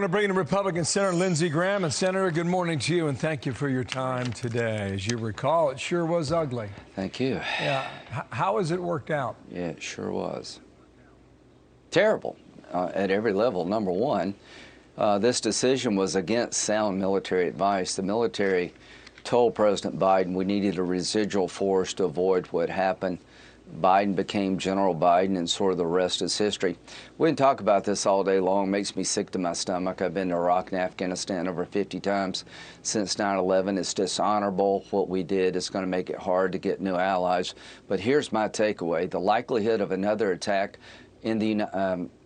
to bring in Republican Senator Lindsey Graham. And Senator, good morning to you, and thank you for your time today. As you recall, it sure was ugly. Thank you. Yeah. How has it worked out? Yeah, it sure was. Terrible at every level. Number one, this decision was against sound military advice. The military told President Biden we needed a residual force to avoid what happened. Biden became General Biden, and sort of the rest is history. We can talk about this all day long. It makes me sick to my stomach. I've been to Iraq and Afghanistan over 50 times since 9/11. It's dishonorable what we did. It's going to make it hard to get new allies. But here's my takeaway. The likelihood of another attack in the,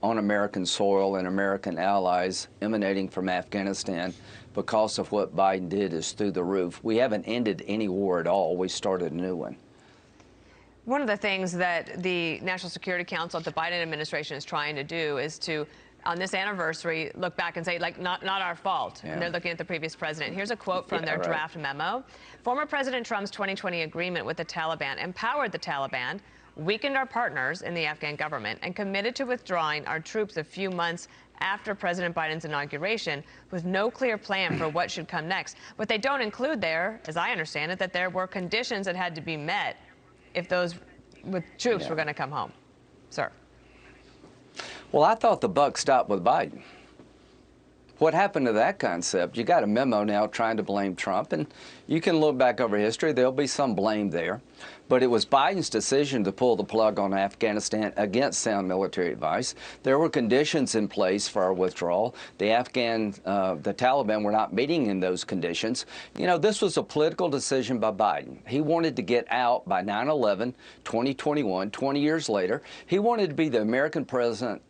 on American soil and American allies emanating from Afghanistan because of what Biden did is through the roof. We haven't ended any war at all. We started a new one. One of the things that the National Security Council at the Biden administration is trying to do is to, on this anniversary, look back and say, like, not our fault. Yeah. And they're looking at the previous president. Here's a quote from their draft memo. Former President Trump's 2020 agreement with the Taliban empowered the Taliban, weakened our partners in the Afghan government, and committed to withdrawing our troops a few months after President Biden's inauguration with no clear plan for what should come next. What they don't include there, as I understand it, that there were conditions that had to be met if those with troops were going to come home. Sir. Well, I thought the buck stopped with Biden. What happened to that concept? You got a memo now trying to blame Trump, and you can look back over history. There'll be some blame there. But it was Biden's decision to pull the plug on Afghanistan against sound military advice. There were conditions in place for our withdrawal. The Taliban were not meeting in those conditions. You know, this was a political decision by Biden. He wanted to get out by 9/11, 2021, 20 years later. He wanted to be the American president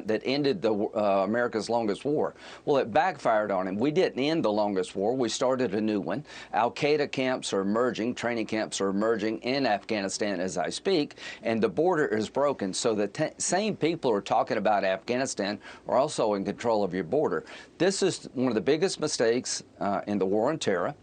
that ended America's longest war. Well, it backfired on him. We didn't end the longest war. We started a new one. Al-Qaeda camps are emerging, training camps are emerging in Afghanistan as I speak, and the border is broken. So the same people who are talking about Afghanistan are also in control of your border. This is one of the biggest mistakes in the war on terror.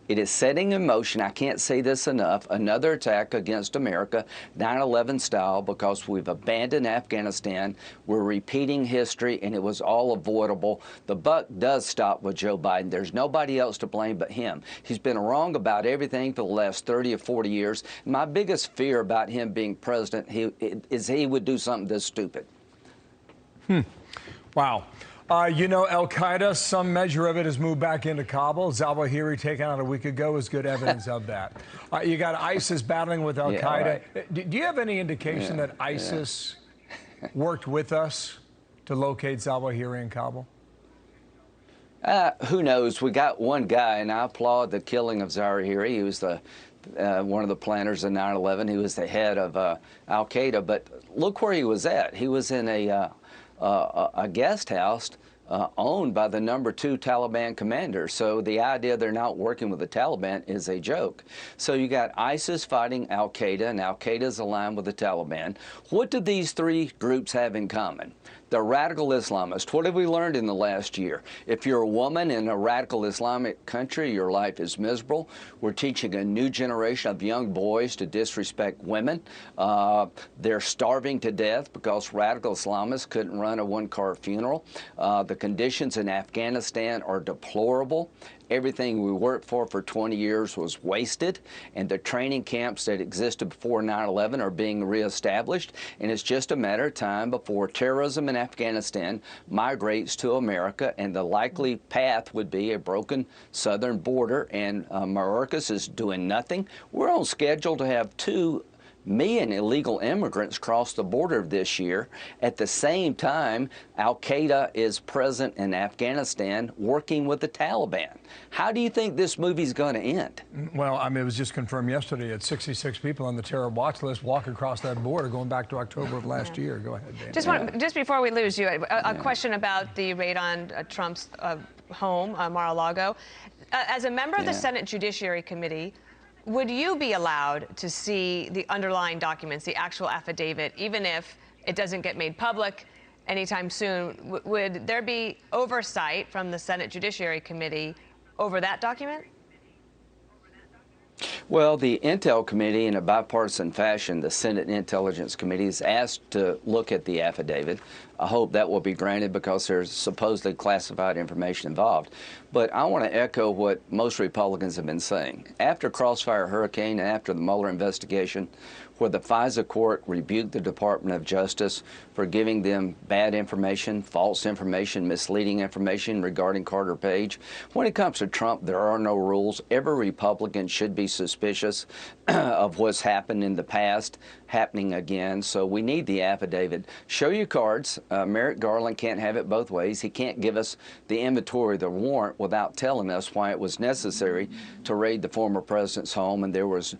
It is setting in motion, I can't say this enough, another attack against America, 9/11 style, because we've abandoned Afghanistan. We're repeating history, and it was all avoidable. The buck does stop with Joe Biden. There's nobody else to blame but him. He's been wrong about everything for the last 30 or 40 years. My biggest fear about him being president is he would do something this stupid. Wow. You know, Al-Qaeda, some measure of it has moved back into Kabul. Zawahiri taken out a week ago is good evidence of that. You got ISIS battling with Al-Qaeda. Do you have any indication that ISIS worked with us to locate Zawahiri in Kabul? Who knows? We got one guy, and I applaud the killing of Zawahiri. He was one of the planners of 9/11. He was the head of Al-Qaeda. But look where he was at. He was in a guest house owned by the #2 Taliban commander. So the idea they're not working with the Taliban is a joke. So you got ISIS fighting Al-Qaeda, and Al-Qaeda is aligned with the Taliban. What do these three groups have in common? They're radical Islamists. What have we learned in the last year? If you're a woman in a radical Islamic country, your life is miserable. We're teaching a new generation of young boys to disrespect women. They're starving to death because radical Islamists couldn't run a one-car funeral. The conditions in Afghanistan are deplorable. Everything we worked for 20 years was wasted, and the training camps that existed before 9/11 are being reestablished, and it's just a matter of time before terrorism in Afghanistan migrates to America, and the likely path would be a broken southern border, and Mayorkas is doing nothing. We're on schedule to have 2 million illegal immigrants cross the border this year. At the same time, Al-Qaeda is present in Afghanistan working with the Taliban. How do you think this movie's going to end? Well, I mean, it was just confirmed yesterday at 66 people on the terror watch list walk across that border going back to October of last year. Go ahead, Dan. Just before we lose you, a question about the raid on Trump's home, Mar-a-Lago. As a member of the Senate Judiciary Committee, would you be allowed to see the underlying documents, the actual affidavit, even if it doesn't get made public anytime soon? Would there be oversight from the Senate Judiciary Committee over that document? Well, the Intel Committee, in a bipartisan fashion, the Senate Intelligence Committee, is asked to look at the affidavit. I hope that will be granted because there's supposedly classified information involved. But I want to echo what most Republicans have been saying. After Crossfire Hurricane and after the Mueller investigation, where the FISA court rebuked the Department of Justice for giving them bad information, false information, misleading information regarding Carter Page. When it comes to Trump, there are no rules. Every Republican should be suspicious of what's happened in the past happening again. So we need the affidavit. Show your cards. Merrick Garland can't have it both ways. He can't give us the inventory, the warrant, without telling us why it was necessary to raid the former president's home and there was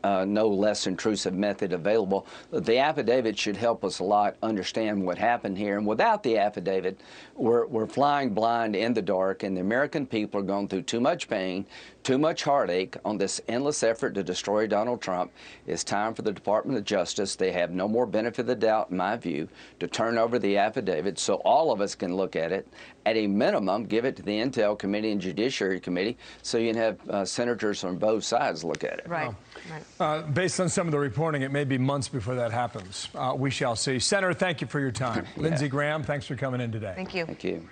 no less intrusive method available. The affidavit should help us a lot understand what happened here. And without the affidavit, we're flying blind in the dark, and the American people are going through too much pain, too much heartache on this endless effort to destroy Donald Trump. It's time for the Department of Justice. They have no more benefit of the doubt, in my view, to turn over the affidavit so all of us can look at it. At a minimum, give it to the Intel Committee and Judiciary Committee so you can have senators from both sides look at it. Right. Based on some of the reporting, it may be months before that happens. We shall see. Senator, thank you for your time. Lindsey Graham, thanks for coming in today. Thank you. Thank you.